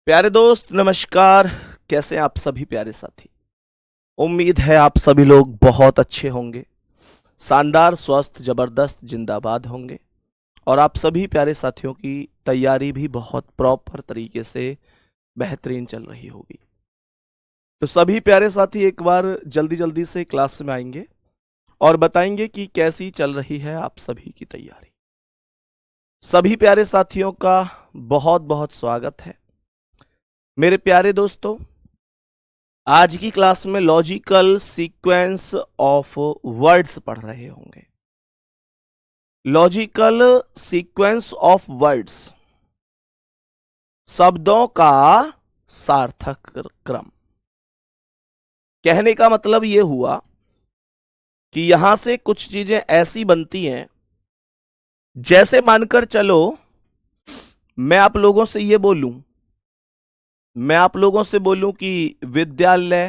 प्यारे दोस्त नमस्कार। कैसे हैं आप सभी प्यारे साथी। उम्मीद है आप सभी लोग बहुत अच्छे होंगे, शानदार स्वस्थ जबरदस्त जिंदाबाद होंगे और आप सभी प्यारे साथियों की तैयारी भी बहुत प्रॉपर तरीके से बेहतरीन चल रही होगी। तो सभी प्यारे साथी एक बार जल्दी जल्दी से क्लास में आएंगे और बताएंगे कि कैसी चल रही है आप सभी की तैयारी। सभी प्यारे साथियों का बहुत बहुत स्वागत है। मेरे प्यारे दोस्तों, आज की क्लास में लॉजिकल सीक्वेंस ऑफ वर्ड्स पढ़ रहे होंगे। लॉजिकल सीक्वेंस ऑफ वर्ड्स, शब्दों का सार्थक क्रम। कहने का मतलब यह हुआ कि यहां से कुछ चीजें ऐसी बनती हैं, जैसे मानकर चलो मैं आप लोगों से यह बोलूं, कि विद्यालय,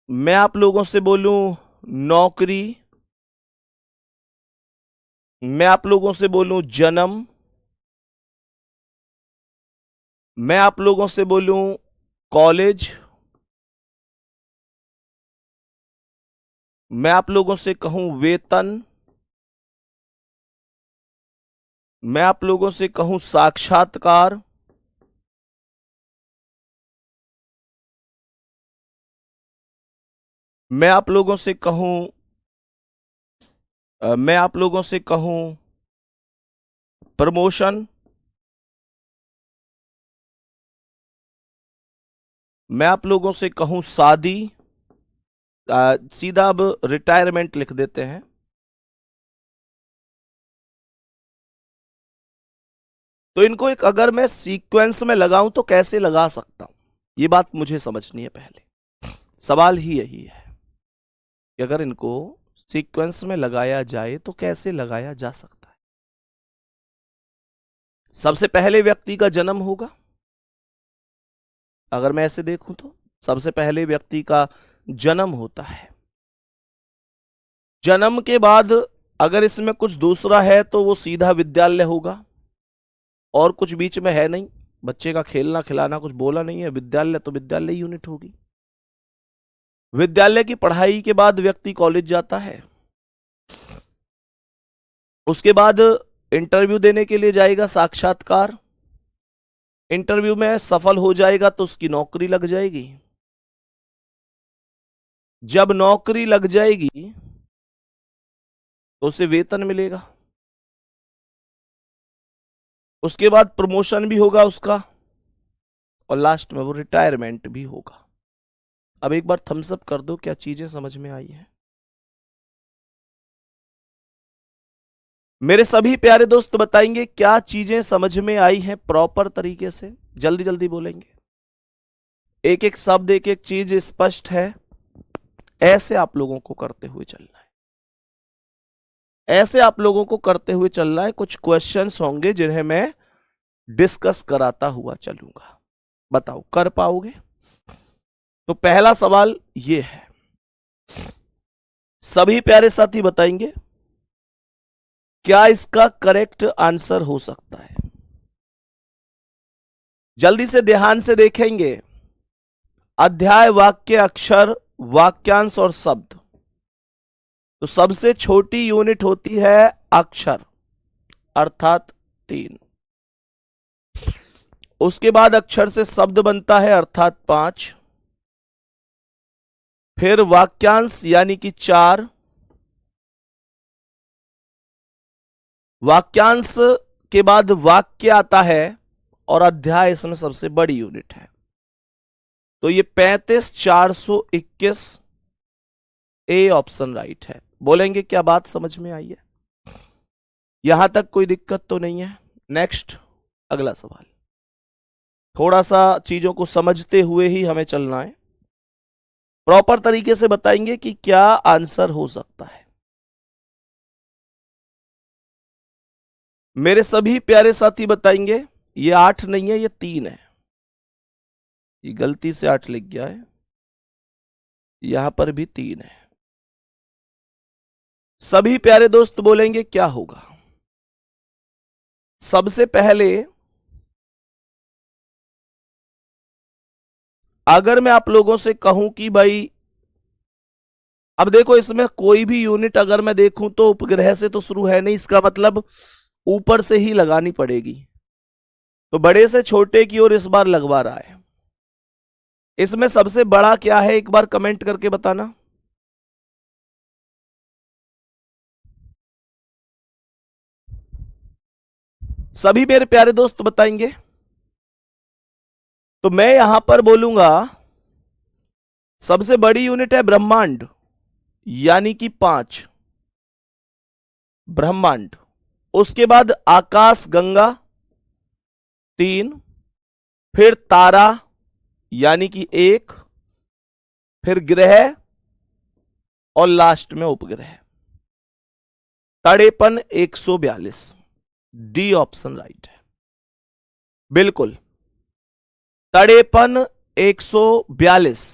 मैं आप लोगों से बोलूं नौकरी, मैं आप लोगों से बोलूं जन्म, मैं आप लोगों से बोलूं कॉलेज, मैं आप लोगों से कहूं वेतन, मैं आप लोगों से कहूं साक्षात्कार, मैं आप लोगों से कहूं प्रमोशन, मैं आप लोगों से कहूं शादी, सीधा अब रिटायरमेंट लिख देते हैं। तो इनको एक अगर मैं सीक्वेंस में लगाऊं तो कैसे लगा सकता हूं, ये बात मुझे समझनी है। पहले सवाल ही यही है कि अगर इनको सीक्वेंस में लगाया जाए तो कैसे लगाया जा सकता है। सबसे पहले व्यक्ति का जन्म होगा, अगर मैं ऐसे देखूं तो सबसे पहले व्यक्ति का जन्म होता है। जन्म के बाद अगर इसमें कुछ दूसरा है तो वो सीधा विद्यालय होगा, और कुछ बीच में है नहीं, बच्चे का खेलना खिलाना कुछ बोला नहीं है, विद्यालय तो विद्यालय यूनिट होगी। विद्यालय की पढ़ाई के बाद व्यक्ति कॉलेज जाता है, उसके बाद इंटरव्यू देने के लिए जाएगा, साक्षात्कार। इंटरव्यू में सफल हो जाएगा तो उसकी नौकरी लग जाएगी। जब नौकरी लग जाएगी तो उसे वेतन मिलेगा, उसके बाद प्रमोशन भी होगा उसका, और लास्ट में वो रिटायरमेंट भी होगा। अब एक बार थम्स अप कर दो, क्या चीजें समझ में आई है। मेरे सभी प्यारे दोस्त बताएंगे क्या चीजें समझ में आई हैं प्रॉपर तरीके से, जल्दी जल्दी बोलेंगे। एक एक शब्द, एक एक चीज स्पष्ट है। ऐसे आप लोगों को करते हुए चलना है, ऐसे आप लोगों को करते हुए चलना है। कुछ क्वेश्चंस होंगे जिन्हें मैं डिस्कस कराता हुआ चलूंगा। बताओ कर पाओगे? तो पहला सवाल ये है, सभी प्यारे साथी बताएंगे क्या इसका करेक्ट आंसर हो सकता है। जल्दी से ध्यान से देखेंगे। अध्याय, वाक्य, अक्षर, वाक्यांश और शब्द। तो सबसे छोटी यूनिट होती है अक्षर, अर्थात 3। उसके बाद अक्षर से शब्द बनता है, अर्थात 5। फिर वाक्यांश यानी कि 4। वाक्यांश के बाद वाक्य आता है, और अध्याय इसमें सबसे बड़ी यूनिट है। तो ये 35 421 ए ऑप्शन राइट है। बोलेंगे क्या बात समझ में आई है? यहां तक कोई दिक्कत तो नहीं है? नेक्स्ट, अगला सवाल। थोड़ा सा चीजों को समझते हुए ही हमें चलना है, प्रॉपर तरीके से बताएंगे कि क्या आंसर हो सकता है। मेरे सभी प्यारे साथी बताएंगे, ये 8 नहीं है, ये 3 है। ये गलती से 8 लिख गया है, यहां पर भी 3 है। सभी प्यारे दोस्त बोलेंगे क्या होगा। सबसे पहले अगर मैं आप लोगों से कहूं कि भाई अब देखो, इसमें कोई भी यूनिट अगर मैं देखूं तो उपग्रह से तो शुरू है नहीं, इसका मतलब ऊपर से ही लगानी पड़ेगी। तो बड़े से छोटे की ओर इस बार लगवा रहा है। इसमें सबसे बड़ा क्या है, एक बार कमेंट करके बताना। सभी मेरे प्यारे दोस्त बताएंगे। तो मैं यहां पर बोलूंगा सबसे बड़ी यूनिट है ब्रह्मांड, यानी कि 5 ब्रह्मांड। उसके बाद आकाश गंगा 3, फिर तारा यानी कि 1, फिर ग्रह और लास्ट में उपग्रह। तड़ेपन 142। डी ऑप्शन राइट है, बिल्कुल तड़ेपन 142।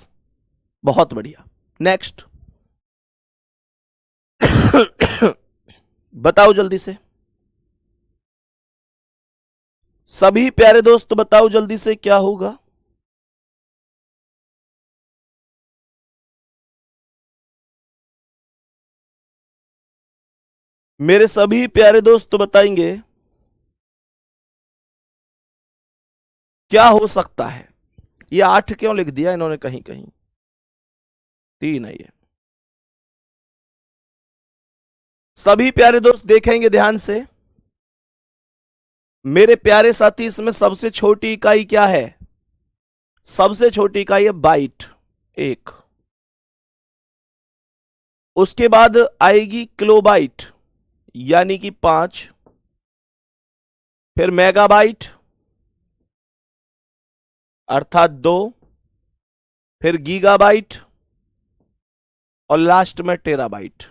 बहुत बढ़िया। नेक्स्ट बताओ जल्दी से, सभी प्यारे दोस्त बताओ जल्दी से क्या होगा। मेरे सभी प्यारे दोस्त बताएंगे क्या हो सकता है। ये 8 क्यों लिख दिया इन्होंने कहीं कहीं, 3 है ये। सभी प्यारे दोस्त देखेंगे ध्यान से। मेरे प्यारे साथी, इसमें सबसे छोटी इकाई क्या है? सबसे छोटी इकाई है बाइट, 1। उसके बाद आएगी किलोबाइट, यानी कि 5। फिर मेगाबाइट अर्थात 2, फिर गीगाबाइट और लास्ट में टेराबाइट।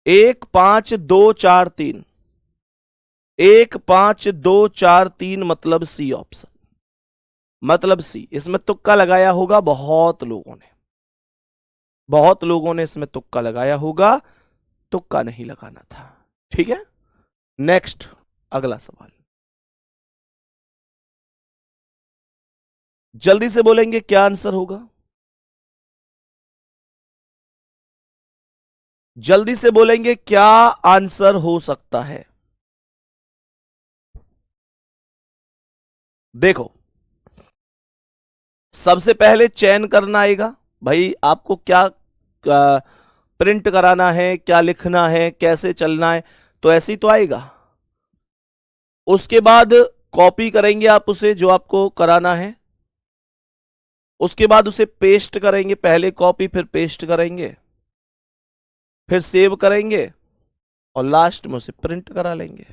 1 5 2 4 3, 1 5 2 4 3 मतलब सी ऑप्शन, मतलब सी। इसमें तुक्का लगाया होगा बहुत लोगों ने, बहुत लोगों ने इसमें तुक्का लगाया होगा। तुक्का नहीं लगाना था, ठीक है। नेक्स्ट, अगला सवाल जल्दी से बोलेंगे क्या आंसर होगा, जल्दी से बोलेंगे क्या आंसर हो सकता है। देखो, सबसे पहले चयन करना आएगा भाई, आपको क्या प्रिंट कराना है, क्या लिखना है, कैसे चलना है, तो ऐसे ही तो आएगा। उसके बाद कॉपी करेंगे आप उसे जो आपको कराना है। उसके बाद उसे पेस्ट करेंगे, पहले कॉपी फिर पेस्ट करेंगे, फिर सेव करेंगे और लास्ट में उसे प्रिंट करा लेंगे।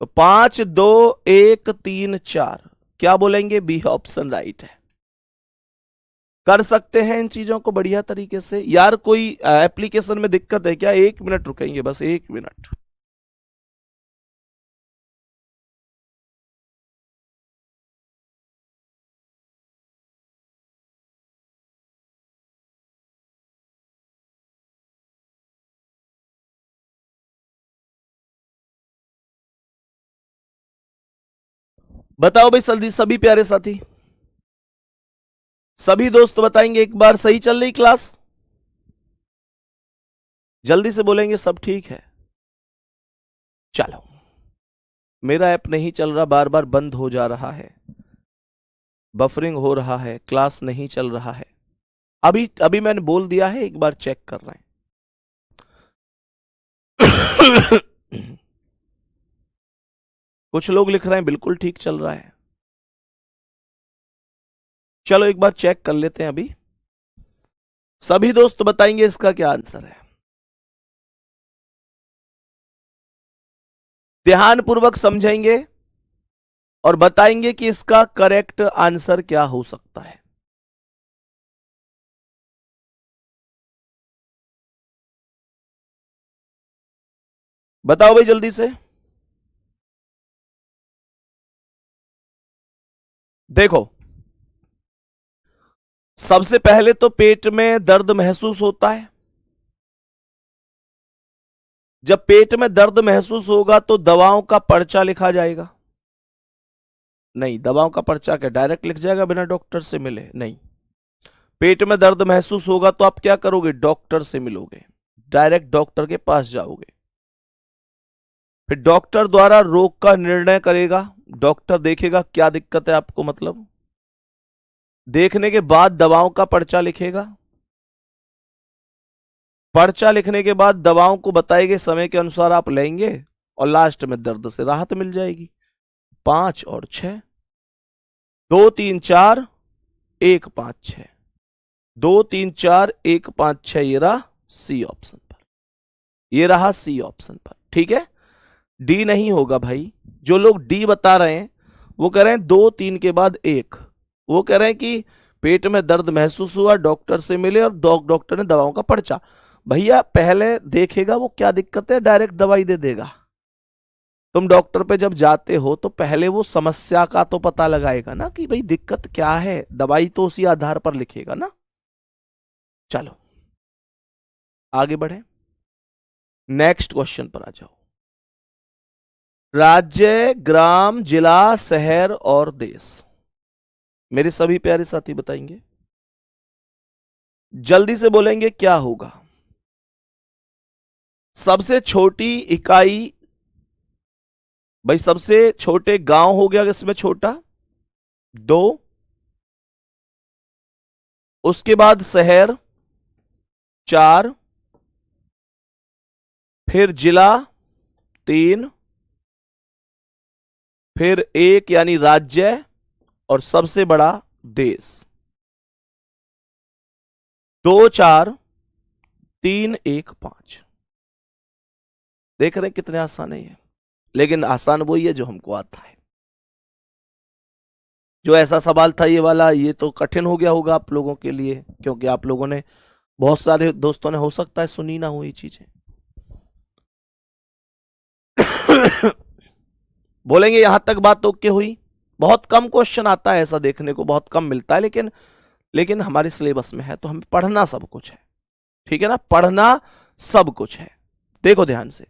तो 5 2 1 3 4, क्या बोलेंगे? बी ऑप्शन राइट है। कर सकते हैं इन चीजों को बढ़िया तरीके से। यार कोई एप्लीकेशन में दिक्कत है क्या? 1 मिनट रुकेंगे, बस 1 मिनट। बताओ भाई जल्दी, सभी प्यारे साथी, सभी दोस्त बताएंगे एक बार, सही चल रही क्लास? जल्दी से बोलेंगे सब ठीक है। चलो, मेरा ऐप नहीं चल रहा, बार बार बंद हो जा रहा है, बफरिंग हो रहा है, क्लास नहीं चल रहा है। अभी अभी मैंने बोल दिया है, एक बार चेक कर रहे हैं। कुछ लोग लिख रहे हैं बिल्कुल ठीक चल रहा है। चलो एक बार चेक कर लेते हैं अभी। सभी दोस्त बताएंगे इसका क्या आंसर है, ध्यानपूर्वक समझेंगे और बताएंगे कि इसका करेक्ट आंसर क्या हो सकता है। बताओ भाई जल्दी से। देखो, सबसे पहले तो पेट में दर्द महसूस होता है। जब पेट में दर्द महसूस होगा तो दवाओं का पर्चा लिखा जाएगा। नहीं। दवाओं का पर्चा क्या डायरेक्ट लिख जाएगा बिना डॉक्टर से मिले? नहीं। पेट में दर्द महसूस होगा तो आप क्या करोगे? डॉक्टर से मिलोगे, डायरेक्ट डॉक्टर के पास जाओगे। फिर डॉक्टर द्वारा रोग का निर्णय करेगा। डॉक्टर देखेगा क्या दिक्कत है आपको, मतलब देखने के बाद दवाओं का पर्चा लिखेगा। पर्चा लिखने के बाद दवाओं को बताएंगे, समय के अनुसार आप लेंगे और लास्ट में दर्द से राहत मिल जाएगी। 5 और 6, 2 3 4 1 5 6, 2 3 4 1 5 6, ये रहा सी ऑप्शन पर, ये रहा सी ऑप्शन पर। ठीक है, डी नहीं होगा भाई। जो लोग डी बता रहे हैं वो कह रहे हैं 2 3 के बाद 1, वो कह रहे हैं कि पेट में दर्द महसूस हुआ, डॉक्टर से मिले और डॉक्टर ने दवाओं का पर्चा। भैया पहले देखेगा वो क्या दिक्कत है, डायरेक्ट दवाई दे देगा। तुम डॉक्टर पे जब जाते हो तो पहले वो समस्या का तो पता लगाएगा ना कि भाई दिक्कत क्या है, दवाई तो उसी आधार पर लिखेगा ना। चलो आगे बढ़े, नेक्स्ट क्वेश्चन पर आ जाओ। राज्य, ग्राम, जिला, शहर और देश। मेरे सभी प्यारे साथी बताएंगे, जल्दी से बोलेंगे क्या होगा। सबसे छोटी इकाई, भाई सबसे छोटे गांव हो गया इसमें छोटा 2, उसके बाद शहर 4, फिर जिला 3, फिर 1 यानी राज्य और सबसे बड़ा देश। 2 4 3 1 5। देख रहे हैं कितने आसान है ये, लेकिन आसान वही है जो हमको आता है। जो ऐसा सवाल था ये वाला, ये तो कठिन हो गया होगा आप लोगों के लिए, क्योंकि आप लोगों ने, बहुत सारे दोस्तों ने हो सकता है सुनी ना हो ये चीजें। बोलेंगे यहां तक बात ओके हुई। बहुत कम क्वेश्चन आता है ऐसा, देखने को बहुत कम मिलता है, लेकिन हमारे सिलेबस में है तो हमें पढ़ना सब कुछ है। ठीक है ना, पढ़ना सब कुछ है। देखो ध्यान से,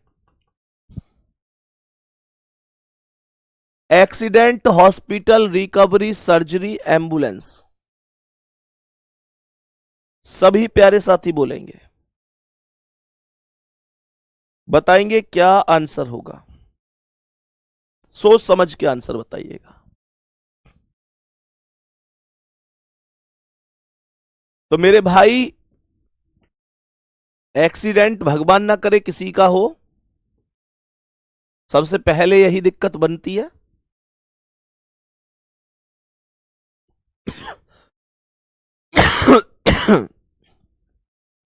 accident, hospital, recovery, surgery, ambulance. सभी प्यारे साथी बोलेंगे, बताएंगे क्या आंसर होगा। सोच समझ के आंसर बताइएगा। तो मेरे भाई, एक्सीडेंट भगवान ना करे किसी का हो, सबसे पहले यही दिक्कत बनती है।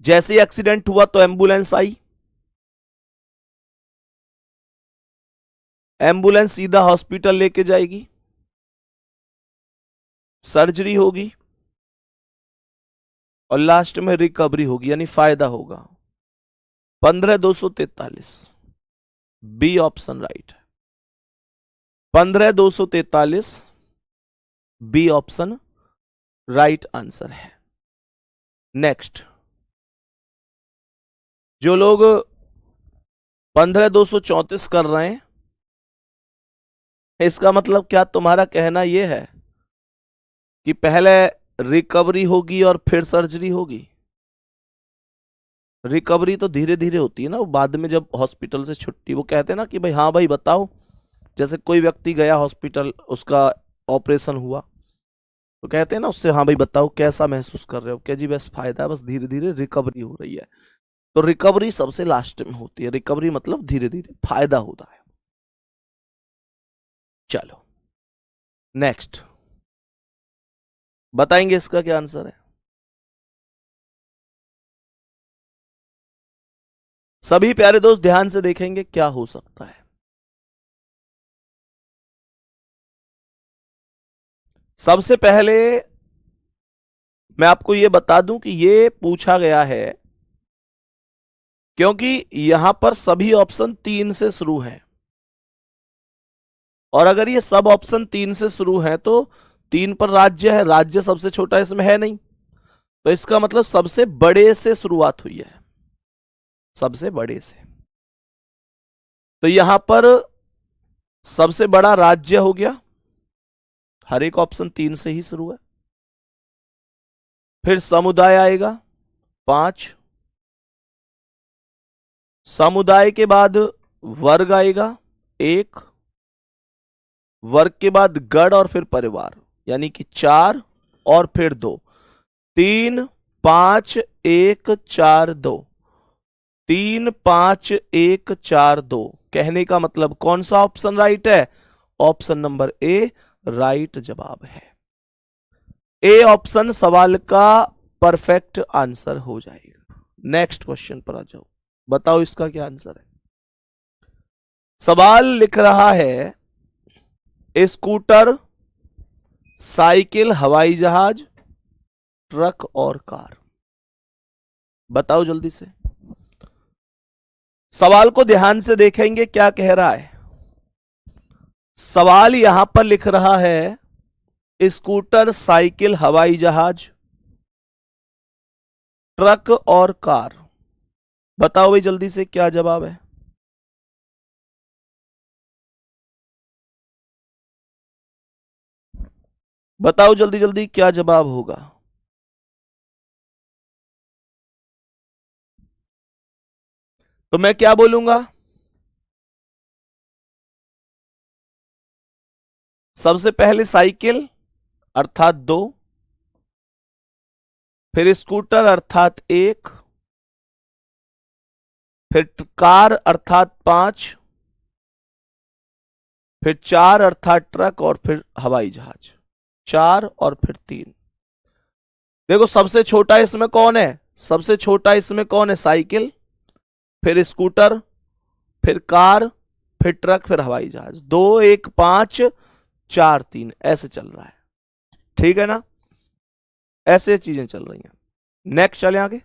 जैसे एक्सीडेंट हुआ तो एम्बुलेंस आई, एम्बुलेंस सीधा हॉस्पिटल लेके जाएगी, सर्जरी होगी और लास्ट में रिकवरी होगी, यानी फायदा होगा। 15,243 बी ऑप्शन राइट है। 15,243 बी ऑप्शन राइट आंसर है। नेक्स्ट, जो लोग 15,234 कर रहे हैं, इसका मतलब क्या तुम्हारा कहना यह है कि पहले रिकवरी होगी और फिर सर्जरी होगी? रिकवरी तो धीरे धीरे होती है ना, वो बाद में जब हॉस्पिटल से छुट्टी, वो कहते हैं ना कि भाई हाँ भाई बताओ, जैसे कोई व्यक्ति गया हॉस्पिटल, उसका ऑपरेशन हुआ, तो कहते हैं ना उससे, हाँ भाई बताओ कैसा महसूस कर रहे हो, क्या जी बस फायदा है, बस धीरे धीरे रिकवरी हो रही है। तो रिकवरी सबसे लास्ट में होती है, रिकवरी मतलब धीरे धीरे फायदा होता है। चलो नेक्स्ट, बताएंगे इसका क्या आंसर है। सभी प्यारे दोस्त ध्यान से देखेंगे क्या हो सकता है। सबसे पहले मैं आपको यह बता दूं कि यह पूछा गया है क्योंकि यहां पर सभी ऑप्शन 3 से शुरू हैं, और अगर ये सब ऑप्शन 3 से शुरू है तो 3 पर राज्य है, राज्य सबसे छोटा इसमें है नहीं, तो इसका मतलब सबसे बड़े से शुरुआत हुई है, सबसे बड़े से। तो यहां पर सबसे बड़ा राज्य हो गया, हर एक ऑप्शन 3 से ही शुरू है। फिर समुदाय आएगा 5, समुदाय के बाद वर्ग आएगा 1, वर्ग के बाद गण और फिर परिवार यानी कि 4 और फिर 2, 3 5 1 4 2, 3 5 1 4 2। कहने का मतलब कौन सा ऑप्शन राइट है? ऑप्शन नंबर ए राइट जवाब है। ए ऑप्शन सवाल का परफेक्ट आंसर हो जाएगा। नेक्स्ट क्वेश्चन पर आ जाओ, बताओ इसका क्या आंसर है। सवाल लिख रहा है स्कूटर, साइकिल, हवाई जहाज, ट्रक और कार। बताओ जल्दी से। सवाल को ध्यान से देखेंगे क्या कह रहा है। सवाल यहां पर लिख रहा है स्कूटर, साइकिल, हवाई जहाज, ट्रक और कार। बताओ भाई जल्दी से क्या जवाब है। बताओ जल्दी जल्दी क्या जवाब होगा। तो मैं क्या बोलूंगा? सबसे पहले साइकिल अर्थात 2, फिर स्कूटर अर्थात 1, फिर कार अर्थात 5, फिर 4 अर्थात ट्रक और फिर हवाई जहाज 4 और फिर 3। देखो सबसे छोटा इसमें कौन है? सबसे छोटा इसमें कौन है? साइकिल, फिर स्कूटर, फिर कार, फिर ट्रक, फिर हवाई जहाज। 2 1 5 4 3 ऐसे चल रहा है। ठीक है ना? ऐसे चीजें चल रही हैं। नेक्स्ट चले आगे।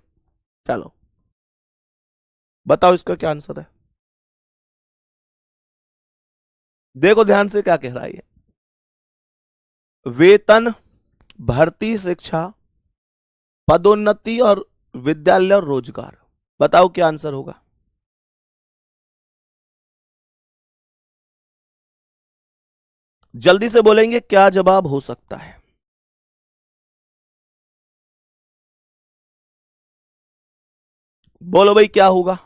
चलो बताओ इसका क्या आंसर है। देखो ध्यान से क्या कह रहा है। वेतन, भर्ती, शिक्षा, पदोन्नति और विद्यालय और रोजगार। बताओ क्या आंसर होगा। जल्दी से बोलेंगे क्या जवाब हो सकता है। बोलो भाई क्या होगा।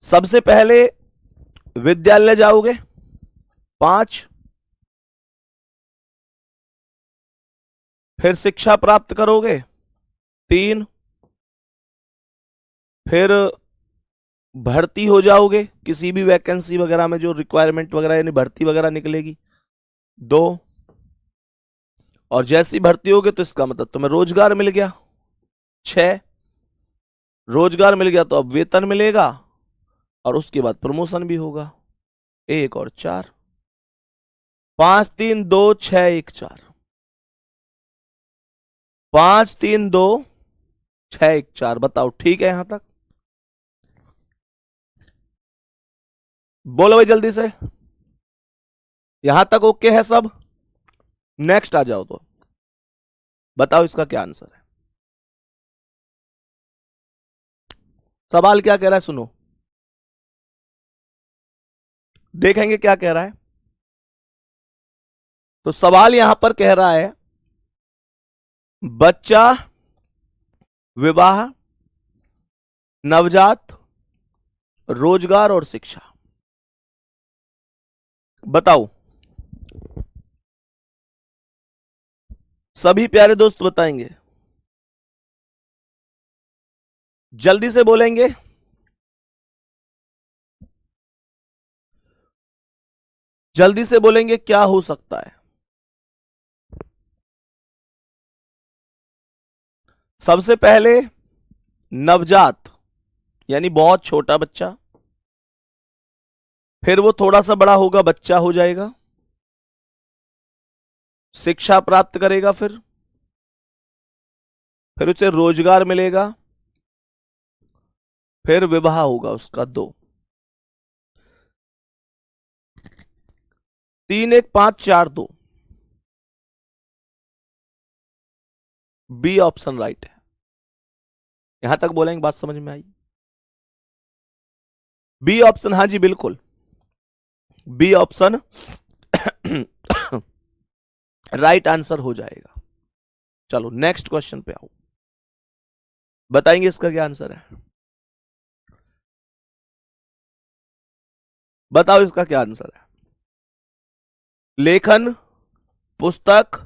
सबसे पहले विद्यालय जाओगे 5, फिर शिक्षा प्राप्त करोगे 3, फिर भर्ती हो जाओगे किसी भी वैकेंसी वगैरह में जो रिक्वायरमेंट वगैरह यानी भर्ती वगैरह निकलेगी 2, और जैसी भर्ती होगे तो इसका मतलब तुम्हें रोजगार मिल गया 6, रोजगार मिल गया तो अब वेतन मिलेगा और उसके बाद प्रमोशन भी होगा 1 और 4। 5 3 2 6 1 4, 5 3 2 6 1 4। बताओ ठीक है यहां तक? बोलो भाई जल्दी से। यहां तक ओके है सब? नेक्स्ट आ जाओ तो बताओ इसका क्या आंसर है। सवाल क्या कह रहा है सुनो, देखेंगे क्या कह रहा है। तो सवाल यहां पर कह रहा है बच्चा, विवाह, नवजात, रोजगार और शिक्षा। बताओ सभी प्यारे दोस्त बताएंगे, जल्दी से बोलेंगे। जल्दी से बोलेंगे क्या हो सकता है। सबसे पहले नवजात यानी बहुत छोटा बच्चा, फिर वो थोड़ा सा बड़ा होगा बच्चा हो जाएगा, शिक्षा प्राप्त करेगा, फिर उसे रोजगार मिलेगा, फिर विवाह होगा उसका 2। 3 1 5 4 2 बी ऑप्शन राइट है। यहां तक बोलेंगे बात समझ में आई? बी ऑप्शन, हाँ जी बिल्कुल बी ऑप्शन राइट आंसर हो जाएगा। चलो नेक्स्ट क्वेश्चन पे आओ, बताएंगे इसका क्या आंसर है। बताओ इसका क्या आंसर है। लेखन, पुस्तक,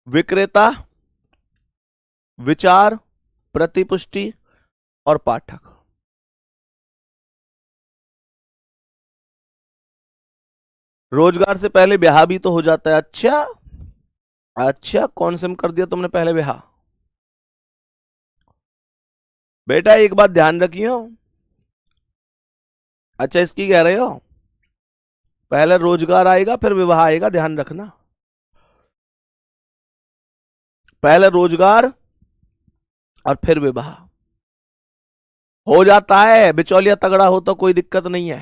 विक्रेता, विचार, प्रतिपुष्टि और पाठक। रोजगार से पहले ब्याह भी तो हो जाता है। अच्छा अच्छा, कौन से में कर दिया तुमने पहले ब्याह। बेटा एक बात ध्यान रखियो। अच्छा इसकी कह रहे हो, पहले रोजगार आएगा फिर विवाह आएगा, ध्यान रखना। पहले रोजगार और फिर विवाह हो जाता है। बिचौलिया तगड़ा हो तो कोई दिक्कत नहीं है,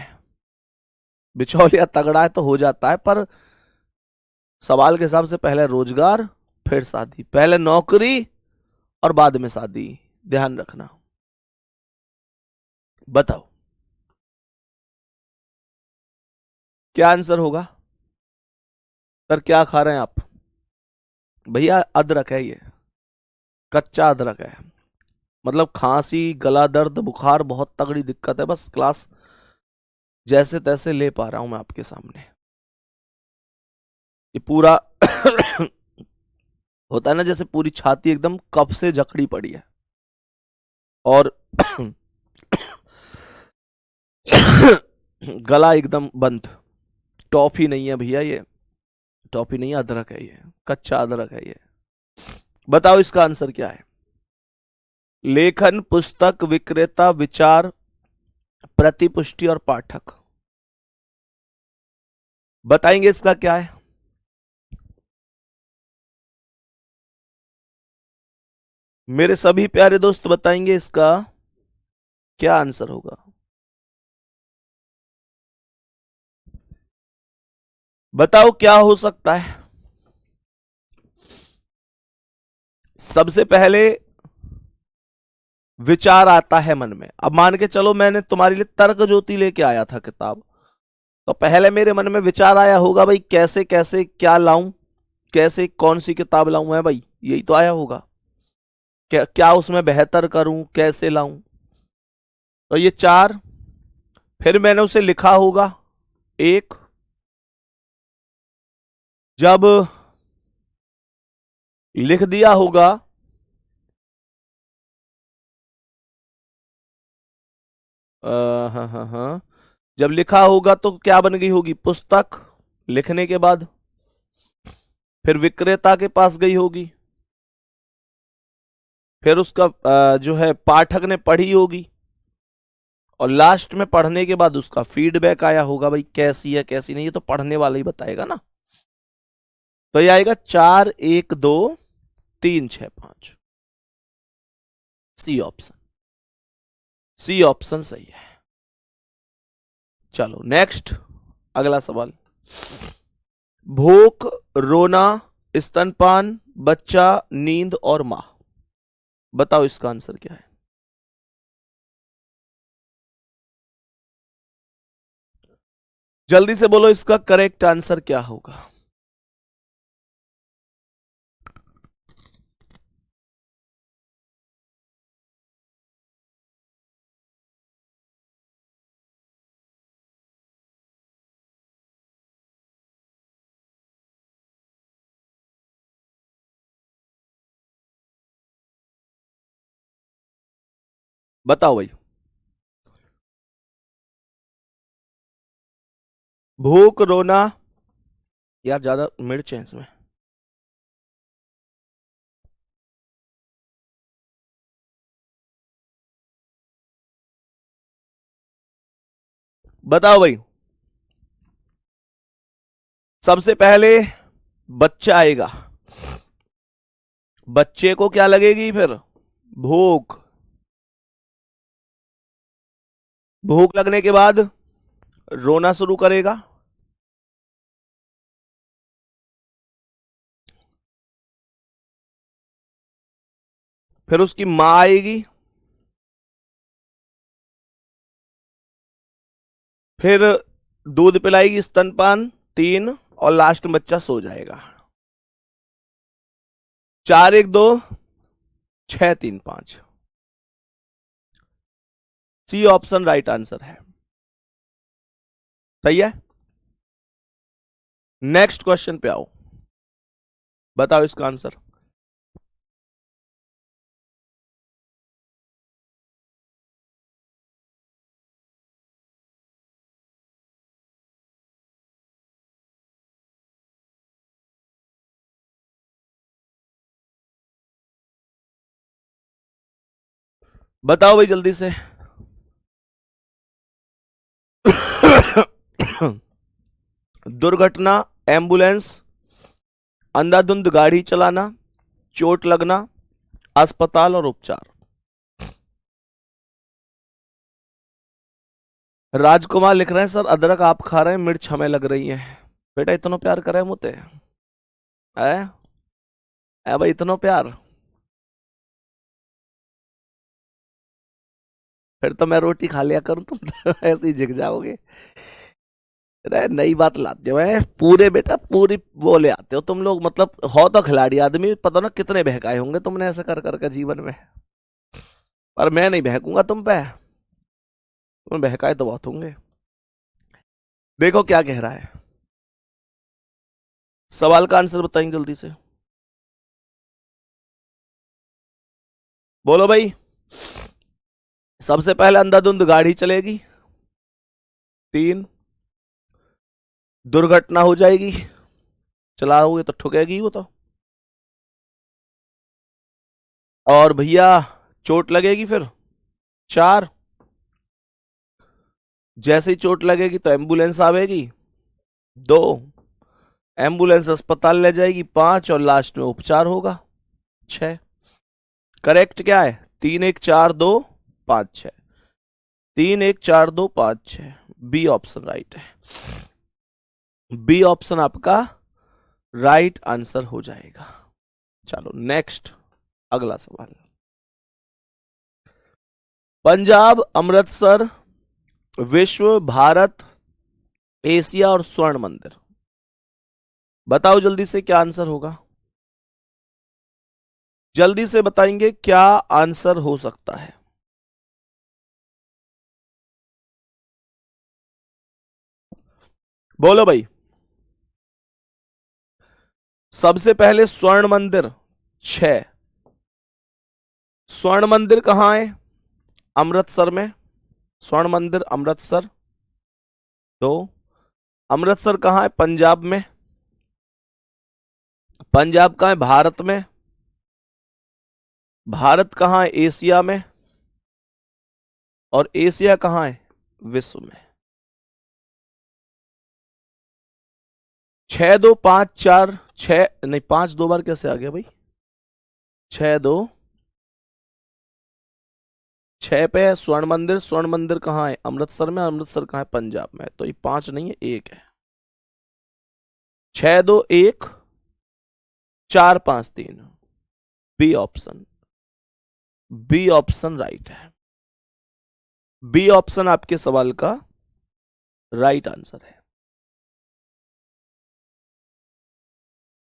बिचौलिया तगड़ा है तो हो जाता है, पर सवाल के हिसाब से पहले रोजगार फिर शादी, पहले नौकरी और बाद में शादी, ध्यान रखना। बताओ क्या आंसर होगा। सर क्या खा रहे हैं आप। भैया अदरक है ये, कच्चा अदरक है। मतलब खांसी, गला दर्द, बुखार, बहुत तगड़ी दिक्कत है, बस क्लास जैसे तैसे ले पा रहा हूं मैं आपके सामने। ये पूरा होता है ना जैसे पूरी छाती एकदम कफ से जकड़ी पड़ी है, और गला एकदम बंद। टॉफी नहीं है भैया ये, टॉफी नहीं है, अदरक है ये, कच्चा अदरक है ये। बताओ इसका आंसर क्या है। लेखन, पुस्तक, विक्रेता, विचार, प्रतिपुष्टि और पाठक। बताएंगे इसका क्या है। मेरे सभी प्यारे दोस्त बताएंगे इसका क्या आंसर होगा। बताओ क्या हो सकता है। सबसे पहले विचार आता है मन में। अब मान के चलो मैंने तुम्हारे लिए तर्क ज्योति लेके आया था किताब, तो पहले मेरे मन में विचार आया होगा भाई कैसे कैसे क्या लाऊं, कैसे कौन सी किताब लाऊं है भाई, यही तो आया होगा। क्या क्या उसमें बेहतर करूं, कैसे लाऊं। तो ये चार, फिर मैंने उसे लिखा होगा। एक, जब लिख दिया होगा, हाँ हाँ हाँ, जब लिखा होगा तो क्या बन गई होगी, पुस्तक। लिखने के बाद फिर विक्रेता के पास गई होगी, फिर उसका जो है पाठक ने पढ़ी होगी, और लास्ट में पढ़ने के बाद उसका फीडबैक आया होगा भाई कैसी है कैसी नहीं, ये तो पढ़ने वाला ही बताएगा ना। तो ये आएगा 4 1 2 3 6 5। सी ऑप्शन, सी ऑप्शन सही है। चलो नेक्स्ट, अगला सवाल। भूख, रोना, स्तनपान, बच्चा, नींद और मां। बताओ इसका आंसर क्या है। जल्दी से बोलो इसका करेक्ट आंसर क्या होगा। बताओ भाई। भूख, रोना, यार ज्यादा मिर्च है इसमें। बताओ भाई। सबसे पहले बच्चा आएगा, बच्चे को क्या लगेगी फिर, भूख। भूख लगने के बाद रोना शुरू करेगा, फिर उसकी मां आएगी, फिर दूध पिलाएगी, स्तनपान 3, और लास्ट में बच्चा सो जाएगा। 4 1 2 6 3 5। सी ऑप्शन राइट आंसर है। सही है। नेक्स्ट क्वेश्चन पे आओ, बताओ इसका आंसर। बताओ भाई जल्दी से। दुर्घटना, एम्बुलेंस, अंधाधुंध गाड़ी चलाना, चोट लगना, अस्पताल और उपचार। राजकुमार लिख रहे हैं सर अदरक आप खा रहे हैं, मिर्च हमें लग रही है। बेटा इतना प्यार करे मुझे है? है भाई इतना प्यार? फिर तो मैं रोटी खा लिया करूं, तुम तो ऐसे ही झिक जाओगे। अरे नई बात लाते हो है पूरे, बेटा पूरी वो ले आते हो तुम लोग, मतलब हो तो खिलाड़ी आदमी, पता ना कितने बहकाए होंगे तुमने ऐसा कर करके जीवन में। पर मैं नहीं बहकूंगा तुम पे, तुम बहकाए तो बहुत होंगे। देखो क्या कह रहा है, सवाल का आंसर बताएंगे जल्दी से। बोलो भाई। सबसे पहले अंधाधुंध गाड़ी चलेगी, 3, दुर्घटना हो जाएगी, चलाओगे तो ठुकेगी वो तो, और भैया चोट लगेगी फिर, 4, जैसे ही चोट लगेगी तो एम्बुलेंस आवेगी, 2, एम्बुलेंस अस्पताल ले जाएगी, 5, और लास्ट में उपचार होगा, 6। करेक्ट क्या है? 3 1 4 2 5 6। 3 1 4 2 5 6, बी ऑप्शन राइट है। बी ऑप्शन आपका राइट आंसर हो जाएगा। चलो नेक्स्ट, अगला सवाल। पंजाब, अमृतसर, विश्व, भारत, एशिया और स्वर्ण मंदिर। बताओ जल्दी से क्या आंसर होगा। जल्दी से बताएंगे क्या आंसर हो सकता है। बोलो भाई। सबसे पहले स्वर्ण मंदिर 6। स्वर्ण मंदिर कहां है? अमृतसर में, स्वर्ण मंदिर अमृतसर। 2, अमृतसर कहां है? पंजाब में। पंजाब कहां है? भारत में। भारत कहां है? एशिया में। और एशिया कहां है? विश्व में। 6 2 5 4 6 नहीं, 5 2 बार कैसे आ गया भाई? 6 2 6 पे है स्वर्ण मंदिर। स्वर्ण मंदिर कहाँ है? अमृतसर में। अमृतसर कहाँ है? पंजाब में। तो ये 5 नहीं है, 1 है। 6 2 1 4 5 3, B option. B option right है। बी ऑप्शन आपके सवाल का राइट आंसर है।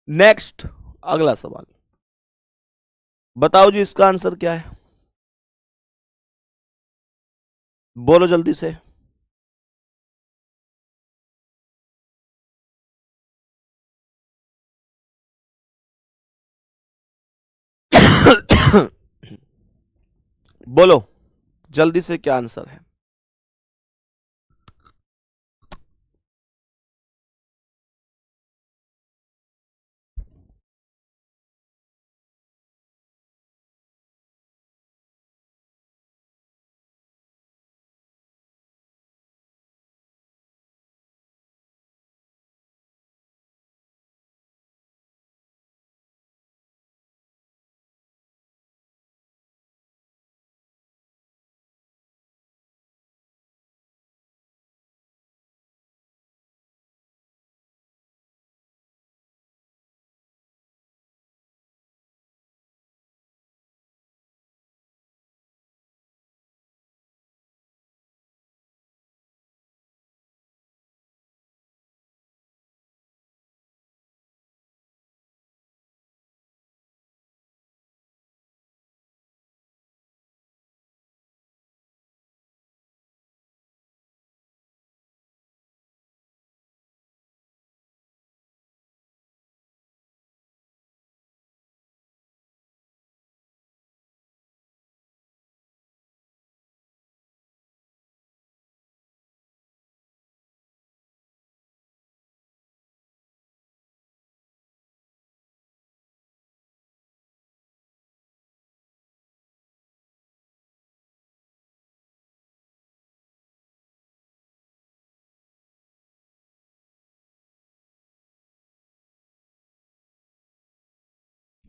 नेक्स्ट, अगला सवाल। बताओ जी इसका आंसर क्या है, बोलो जल्दी से। बोलो जल्दी से क्या आंसर है।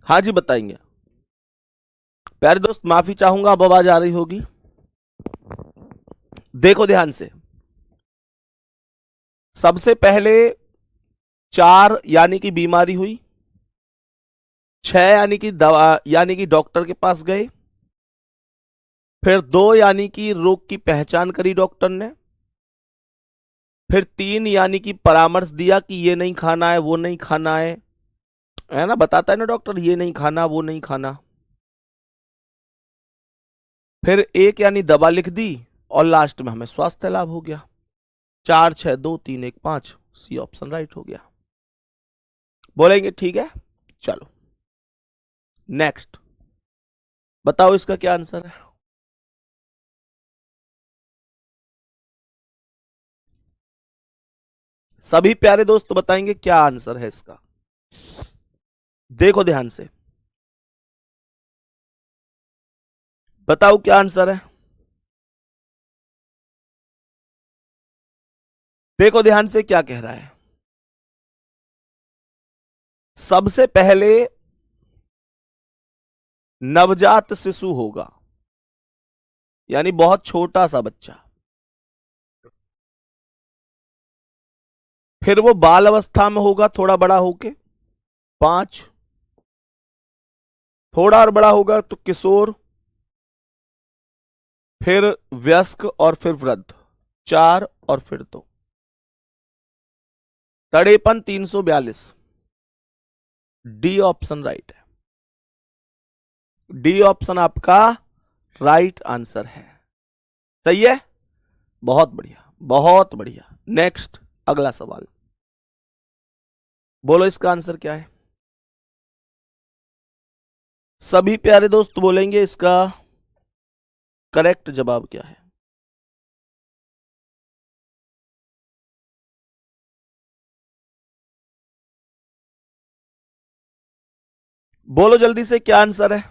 हाँ जी बताएंगे। प्यारे दोस्त माफी चाहूंगा, अब आवाज आ रही होगी। देखो ध्यान से, सबसे पहले 4 यानी कि बीमारी हुई, 6 यानी कि दवा यानी कि डॉक्टर के पास गए, फिर 2 यानी कि रोग की पहचान करी डॉक्टर ने, फिर 3 यानी कि परामर्श दिया कि ये नहीं खाना है, वो नहीं खाना है ना, बताता है ना डॉक्टर, ये नहीं खाना वो नहीं खाना। फिर 1 यानी दवा लिख दी, और लास्ट में हमें स्वास्थ्य लाभ हो गया। 4 6 2 3 1 5, सी ऑप्शन राइट हो गया। बोलेंगे ठीक है, चलो नेक्स्ट, बताओ इसका क्या आंसर है। सभी प्यारे दोस्त बताएंगे क्या आंसर है इसका। देखो ध्यान से, बताओ क्या आंसर है। देखो ध्यान से क्या कह रहा है। सबसे पहले नवजात शिशु होगा, यानी बहुत छोटा सा बच्चा, फिर वो बाल अवस्था में होगा थोड़ा बड़ा होके 5, थोड़ा और बड़ा होगा तो किशोर, फिर वयस्क और फिर वृद्ध 4, और फिर 2। 53 342, डी ऑप्शन राइट है। डी ऑप्शन आपका राइट आंसर है। सही है, बहुत बढ़िया बहुत बढ़िया। नेक्स्ट, अगला सवाल, बोलो इसका आंसर क्या है। सभी प्यारे दोस्त बोलेंगे इसका करेक्ट जवाब क्या है। बोलो जल्दी से क्या आंसर है।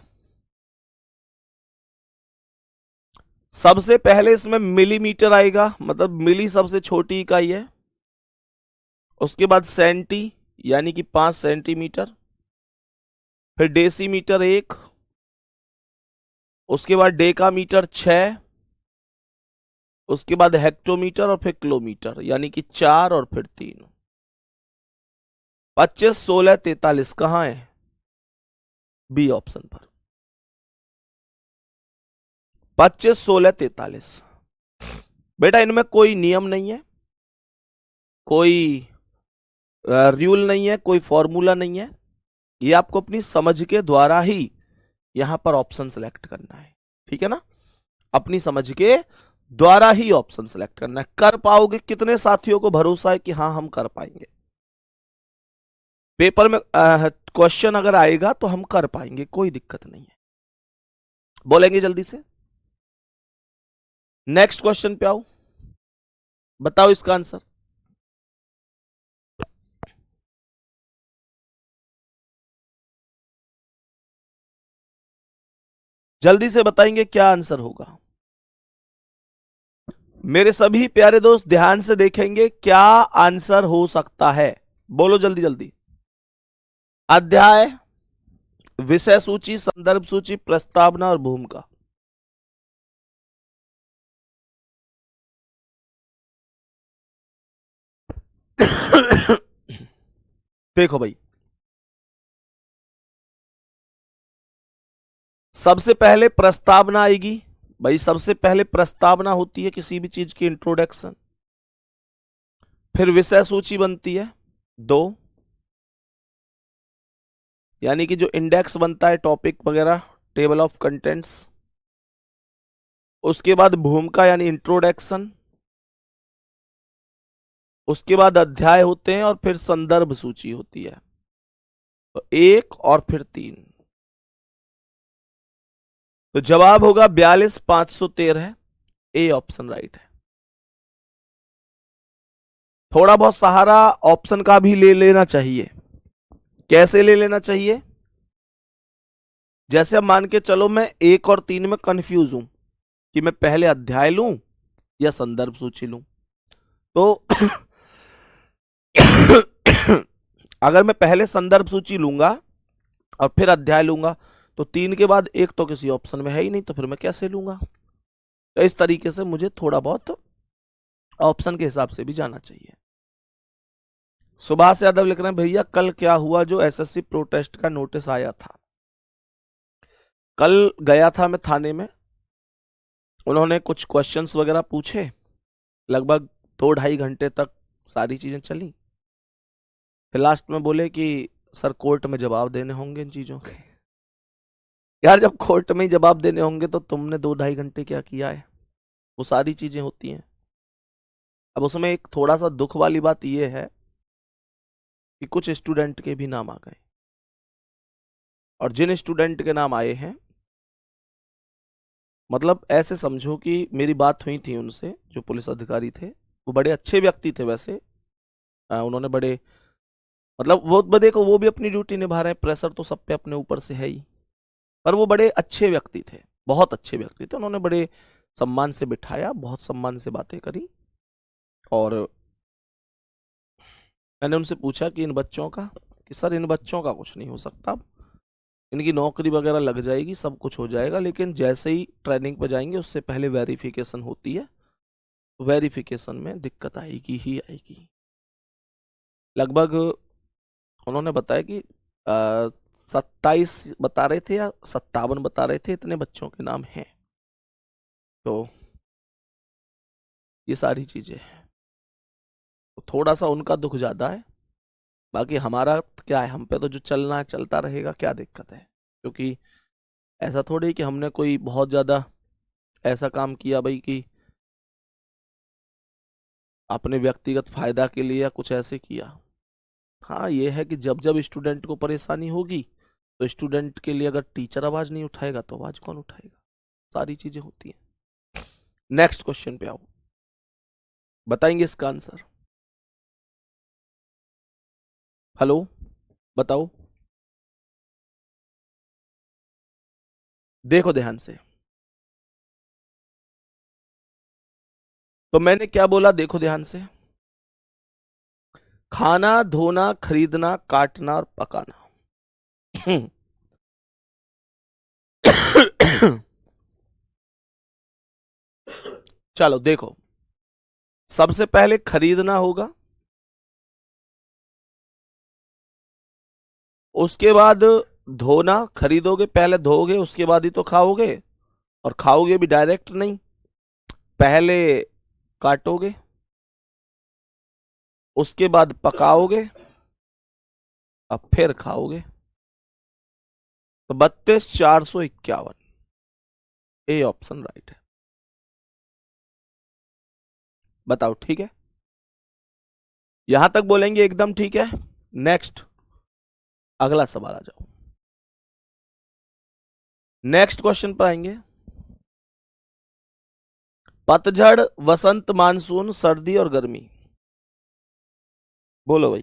सबसे पहले इसमें मिलीमीटर आएगा, मतलब मिली सबसे छोटी इकाई है। उसके बाद सेंटी यानी कि 5 सेंटीमीटर, फिर डेसीमीटर 1, उसके बाद डेकामीटर 6, उसके बाद हेक्टोमीटर और फिर किलोमीटर यानी कि 4, और फिर 3। 25 16 43 कहां है, बी ऑप्शन पर। 25 16 43, बेटा इनमें कोई नियम नहीं है, कोई रूल नहीं है, कोई फॉर्मूला नहीं है। ये आपको अपनी समझ के द्वारा ही यहां पर ऑप्शन सेलेक्ट करना है, ठीक है ना। अपनी समझ के द्वारा ही ऑप्शन सेलेक्ट करना है। कर पाओगे, कितने साथियों को भरोसा है कि हाँ हम कर पाएंगे। पेपर में क्वेश्चन अगर आएगा तो हम कर पाएंगे, कोई दिक्कत नहीं है। बोलेंगे जल्दी से, नेक्स्ट क्वेश्चन पे आओ, बताओ इसका आंसर। जल्दी से बताएंगे क्या आंसर होगा। मेरे सभी प्यारे दोस्त ध्यान से देखेंगे क्या आंसर हो सकता है। बोलो जल्दी जल्दी। अध्याय, विषय सूची, संदर्भ सूची, प्रस्तावना और भूमिका। देखो भाई, सबसे पहले प्रस्तावना आएगी। भाई सबसे पहले प्रस्तावना होती है किसी भी चीज की, इंट्रोडक्शन। फिर विषय सूची बनती है 2, यानी कि जो इंडेक्स बनता है टॉपिक वगैरह, टेबल ऑफ कंटेंट्स। उसके बाद भूमिका यानी इंट्रोडक्शन। उसके बाद अध्याय होते हैं और फिर संदर्भ सूची होती है। तो 1 और फिर 3। तो जवाब होगा 42 513, ए ऑप्शन राइट है। थोड़ा बहुत सहारा ऑप्शन का भी ले लेना चाहिए। कैसे ले लेना चाहिए, जैसे अब मान के चलो मैं 1 और 3 में कंफ्यूज हूं कि मैं पहले अध्याय लूं या संदर्भ सूची लूं। तो अगर मैं पहले संदर्भ सूची लूंगा और फिर अध्याय लूंगा, तो 3 के बाद 1 तो किसी ऑप्शन में है ही नहीं, तो फिर मैं कैसे लूंगा? तो इस तरीके से मुझे थोड़ा बहुत ऑप्शन के हिसाब से भी जाना चाहिए। सुभाष यादव लिख रहे हैं, भैया कल क्या हुआ जो एसएससी प्रोटेस्ट का नोटिस आया था? कल गया था मैं थाने में, उन्होंने कुछ क्वेश्चंस वगैरह पूछे, लगभग 2-2.5 घंटे तक सारी चीजें चली। फिर लास्ट में बोले कि सर कोर्ट में जवाब देने होंगे इन चीजों के। यार जब कोर्ट में ही जवाब देने होंगे तो तुमने 2-2.5 घंटे क्या किया है? वो सारी चीजें होती हैं। अब उसमें एक थोड़ा सा दुख वाली बात यह है कि कुछ स्टूडेंट के भी नाम आ गए, और जिन स्टूडेंट के नाम आए हैं, मतलब ऐसे समझो कि मेरी बात हुई थी उनसे, जो पुलिस अधिकारी थे, वो बड़े अच्छे व्यक्ति थे वैसे। उन्होंने बड़े, मतलब वो देखो वो भी अपनी ड्यूटी निभा रहे हैं, प्रेशर तो सब पे अपने ऊपर से है ही, पर वो बड़े अच्छे व्यक्ति थे, बहुत अच्छे व्यक्ति थे। उन्होंने बड़े सम्मान से बिठाया, बहुत सम्मान से बातें करी, और मैंने उनसे पूछा कि इन बच्चों का, कि सर इन बच्चों का कुछ नहीं हो सकता, इनकी नौकरी वगैरह लग जाएगी, सब कुछ हो जाएगा, लेकिन जैसे ही ट्रेनिंग पे जाएंगे उससे पहले वेरिफिकेशन होती है, वेरिफिकेशन में दिक्कत आएगी ही आएगी। लगभग उन्होंने बताया कि 27 बता रहे थे या 57 बता रहे थे, इतने बच्चों के नाम हैं। तो ये सारी चीजें हैं, तो थोड़ा सा उनका दुख ज्यादा है। बाकी हमारा क्या है, हम पे तो जो चलना है चलता रहेगा, क्या दिक्कत है? क्योंकि ऐसा थोड़ी है कि हमने कोई बहुत ज्यादा ऐसा काम किया भाई कि अपने व्यक्तिगत फायदा के लिए या कुछ ऐसे किया। हाँ ये है कि जब जब स्टूडेंट को परेशानी होगी, तो स्टूडेंट के लिए अगर टीचर आवाज नहीं उठाएगा तो आवाज कौन उठाएगा? सारी चीजें होती हैं। नेक्स्ट क्वेश्चन पे आओ, बताएंगे इसका आंसर? हेलो, बताओ, देखो ध्यान से। तो मैंने क्या बोला, देखो ध्यान से। खाना, धोना, खरीदना, काटना और पकाना। चलो देखो, सबसे पहले खरीदना होगा, उसके बाद धोना। खरीदोगे पहले, धोगे उसके बाद ही तो खाओगे, और खाओगे भी डायरेक्ट नहीं, पहले काटोगे, उसके बाद पकाओगे, अब फिर खाओगे। तो 32,451, ए ऑप्शन राइट है। बताओ ठीक है? यहां तक बोलेंगे एकदम ठीक है। नेक्स्ट, अगला सवाल आ जाओ। नेक्स्ट क्वेश्चन पर आएंगे। पतझड़, वसंत, मानसून, सर्दी और गर्मी। बोलो भाई।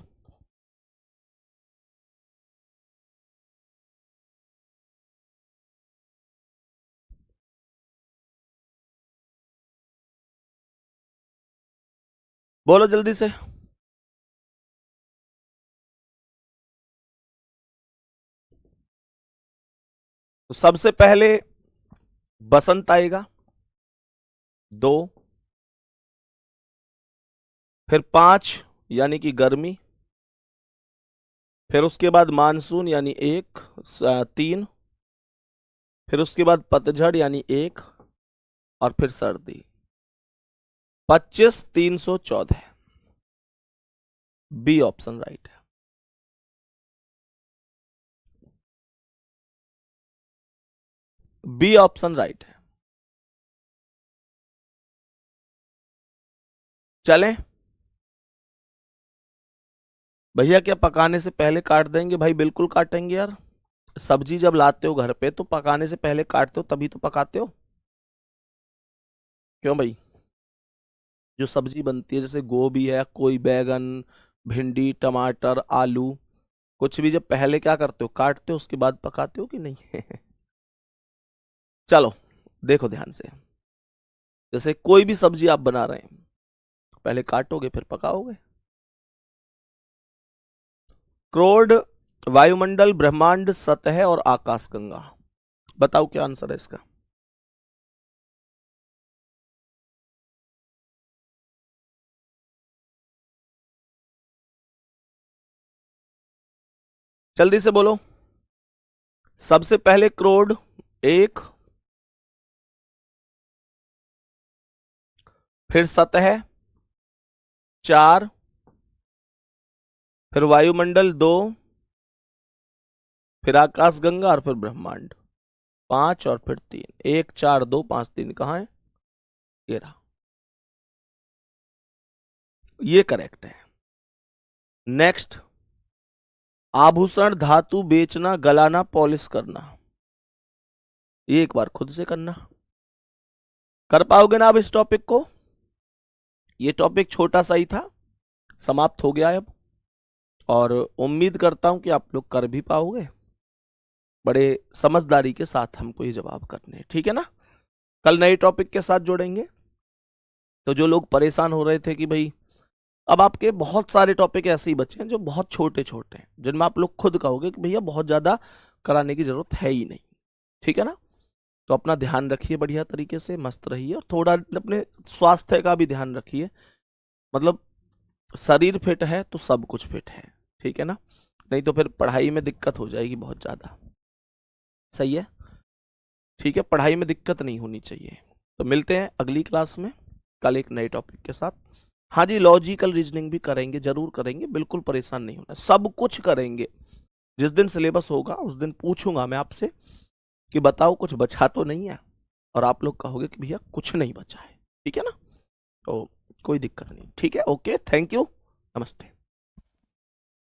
बोलो जल्दी से। तो सबसे पहले बसंत आएगा, 2, फिर 5 यानी कि गर्मी, फिर उसके बाद मानसून यानी 1, 3, फिर उसके बाद पतझड़ यानी 1, और फिर सर्दी। 25,314, बी ऑप्शन राइट है। बी ऑप्शन राइट है। चलें भैया, क्या पकाने से पहले काट देंगे? भाई बिल्कुल काटेंगे यार। सब्जी जब लाते हो घर पे तो पकाने से पहले काटते हो, तभी तो पकाते हो। क्यों भाई? जो सब्जी बनती है, जैसे गोभी है, कोई बैगन, भिंडी, टमाटर, आलू, कुछ भी जब पहले क्या करते हो, काटते हो, उसके बाद पकाते हो कि नहीं? चलो देखो ध्यान से। जैसे कोई भी सब्जी आप बना रहे हैं, पहले काटोगे फिर पकाओगे। क्रोड वायुमंडल, ब्रह्मांड, सतह और आकाशगंगा। बताओ क्या आंसर है इसका। जल्दी से बोलो। सबसे पहले क्रोड 1, फिर सतह 4, फिर वायुमंडल 2, फिर आकाशगंगा और फिर ब्रह्मांड 5 और फिर 3। 1 4 2 5 3 कहाँ है? ये रहा। ये करेक्ट है। नेक्स्ट, आभूषण, धातु बेचना, गलाना, पॉलिश करना। ये एक बार खुद से करना। कर पाओगे ना अब इस टॉपिक को? ये टॉपिक छोटा सा ही था, समाप्त हो गया है अब, और उम्मीद करता हूं कि आप लोग कर भी पाओगे। बड़े समझदारी के साथ हमको ये जवाब करने हैं, ठीक है ना? कल नए टॉपिक के साथ जोड़ेंगे। तो जो लोग परेशान हो रहे थे कि भाई अब आपके बहुत सारे टॉपिक ऐसे ही बचे हैं जो बहुत छोटे छोटे हैं, जिनमें आप लोग खुद कहोगे कि भैया बहुत ज्यादा कराने की जरूरत है ही नहीं, ठीक है ना? तो अपना ध्यान रखिए बढ़िया तरीके से, मस्त रहिए, और थोड़ा अपने स्वास्थ्य का भी ध्यान रखिए। मतलब शरीर फिट है तो सब कुछ फिट है, ठीक है ना? नहीं तो फिर पढ़ाई में दिक्कत हो जाएगी बहुत ज्यादा। सही है? ठीक है, पढ़ाई में दिक्कत नहीं होनी चाहिए। तो मिलते हैं अगली क्लास में कल एक नए टॉपिक के साथ। हाँ जी, लॉजिकल रीजनिंग भी करेंगे, जरूर करेंगे, बिल्कुल परेशान नहीं होना, सब कुछ करेंगे। जिस दिन सिलेबस होगा उस दिन पूछूंगा मैं आपसे कि बताओ कुछ बचा तो नहीं है, और आप लोग कहोगे कि भैया कुछ नहीं बचा है, ठीक है ना? तो कोई दिक्कत नहीं, ठीक है, ओके, थैंक यू, नमस्ते।